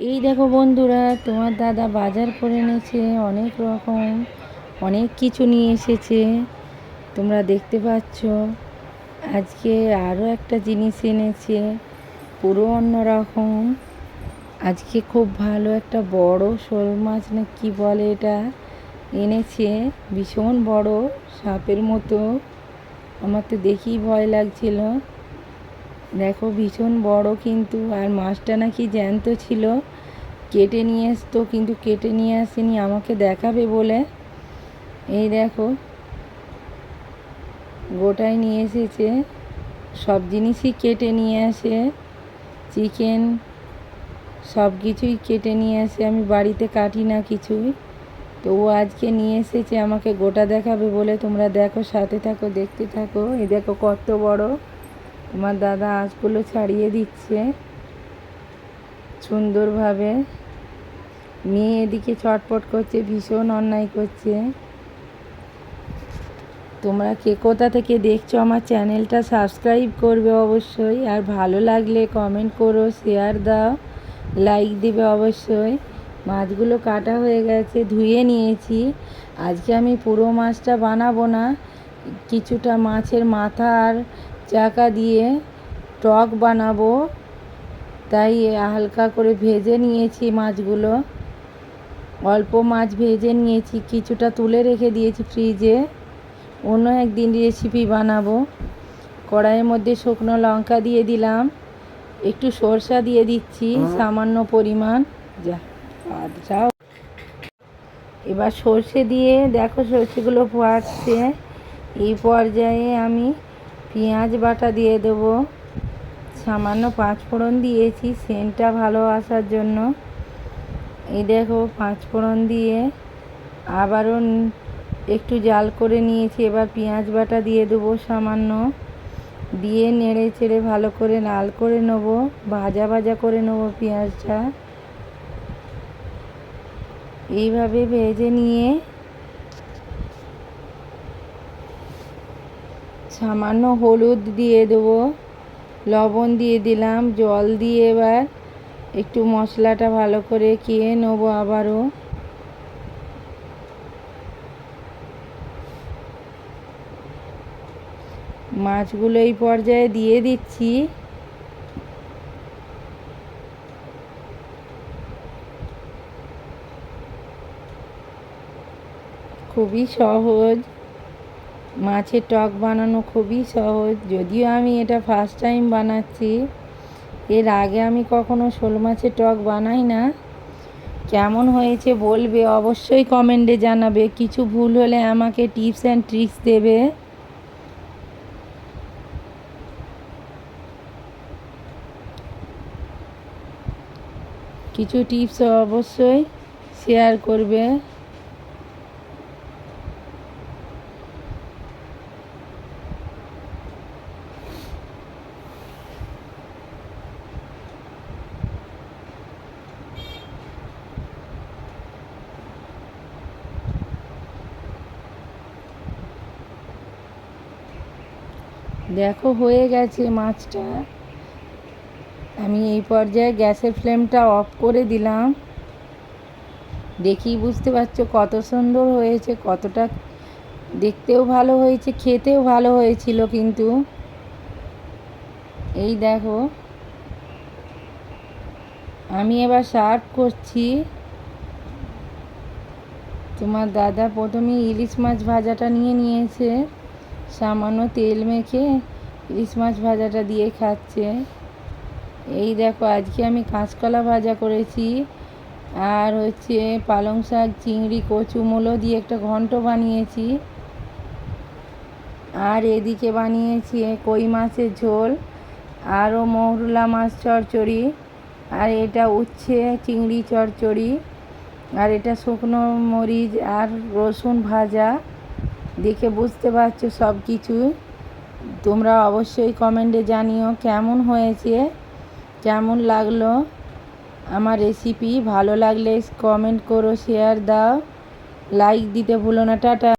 এই দেখো বন্ধুরা, তোমার দাদা বাজার করে এনেছে অনেক রকম, অনেক কিছু নিয়ে এসেছে। তোমরা দেখতে পাচ্ছ। আজকে আরও একটা জিনিস এনেছে, পুরো অন্য রকম। আজকে খুব ভালো একটা বড় শোল মাছ না কি বলে এটা এনেছে, ভীষণ বড়, সাপের মতো। আমার তো দেখেই ভয় লাগছিল। দেখো ভীষণ বড় কিন্তু, আর মাছটা নাকি জ্যান্ত ছিল। কেটে নিয়ে আসতো, কিন্তু কেটে নিয়ে আসেনি, আমাকে দেখাবে বলে। এই দেখো, গোটাই নিয়ে এসেছে। সব জিনিসই কেটে নিয়ে আসে, চিকেন সব কিছুই কেটে নিয়ে আসে। আমি বাড়িতে কাটি না কিছুই, তো ও আজকে নিয়ে এসেছে আমাকে গোটা দেখাবে বলে। তোমরা দেখো, সাথে থাকো, দেখতে থাকো। এই দেখো কত বড়। তোমার দাদা আঁশগুলো ছাড়িয়ে দিচ্ছে সুন্দরভাবে। মেয়ে এদিকে ছটফট করছে, ভীষণ অন্যায় করছে। তোমরা কে কোথা থেকে দেখছো আমার চ্যানেলটা সাবস্ক্রাইব করবে অবশ্যই, আর ভালো লাগলে কমেন্ট করো, শেয়ার দাও, লাইক দেবে অবশ্যই। মাছগুলো কাটা হয়ে গেছে, ধুয়ে নিয়েছি। আজকে আমি পুরো মাছটা বানাবো না, কিছুটা মাছের মাথা আর চাকা দিয়ে টক বানাবো, তাই হালকা করে ভেজে নিয়েছি মাছগুলো। অল্প মাছ ভেজে নিয়েছি, কিছুটা তুলে রেখে দিয়েছি ফ্রিজে, অন্য একদিন রেসিপি বানাবো। কড়াইয়ের মধ্যে শুকনো লঙ্কা দিয়ে দিলাম, একটু সরষা দিয়ে দিচ্ছি সামান্য পরিমাণ। যাও, এবার সর্ষে দিয়ে দেখো সর্ষেগুলো ফুটছে। এই পর্যায়ে আমি পেঁয়াজ বাটা দিয়ে দেবো, সামান্য পাঁচফোড়ন দিয়েছি সেন্টটা ভালো আসার জন্য। এই দেখো পাঁচফোড়ন দিয়ে আবারও একটু জাল করে নিয়েছি। এবার পেঁয়াজ বাটা দিয়ে দেবো সামান্য, দিয়ে নেড়ে চেড়ে ভালো করে লাল করে নেব, ভাজা ভাজা করে নেব পেঁয়াজটা। এইভাবে ভেজে নিয়ে সামান্য হলুদ দিয়ে দেবো, লবণ দিয়ে দিলাম, জল দিয়ে এবার একটু মশলাটা ভালো করে কষিয়ে নেবো। আবারও মাছগুলো এই পর্যায়ে দিয়ে দিচ্ছি। খুবই সহজ, মাছের টক বানানো খুবই সহজ। যদিও আমি এটা ফার্স্ট টাইম বানাচ্ছি, এর আগে আমি কখনো শোল মাছের টক বানাই না। কেমন হয়েছে বলবে অবশ্যই, কমেন্টে জানাবে। কিছু ভুল হলে আমাকে টিপস অ্যান্ড ট্রিক্স দেবে। কিছু টিপস অবশ্যই শেয়ার করবে। দেখো হয়ে গেছে মাছটা। আমি এই পর্যায়ে গ্যাসের ফ্লেমটা অফ করে দিলাম। দেখেই বুঝতে পারছো কত সুন্দর হয়েছে, কতটা দেখতেও ভালো হয়েছে, খেতেও ভালো হয়েছিল কিন্তু। এই দেখো, আমি এবার সার্ভ করছি। তোমার দাদা প্রথমে ইলিশ মাছ ভাজাটা নিয়ে নিয়েছে, সামান্য তেল মেখে ইলিশ মাছ ভাজাটা দিয়ে খাচ্ছে। এই দেখো, আজকে আমি কাঁচকলা ভাজা করেছি, আর হচ্ছে পালং শাক, চিংড়ি, কচু মূলো দিয়ে একটা ঘন্ট বানিয়েছি। আর এদিকে বানিয়েছি কই মাছের ঝোল, আরও মৌরলা মাছ চচ্চড়ি, আর এটা উচ্ছে চিংড়ি চচ্চড়ি, আর এটা শুকনো মরিচ আর রসুন ভাজা। দেখে বুঝতে পারছো সব কিছু। তোমরা অবশ্যই কমেন্টে জানিও কেমন হয়েছে, কেমন লাগলো আমার রেসিপি। ভালো লাগলে কমেন্ট করো, শেয়ার দাও, লাইক দিতে ভুলো না। টাটা।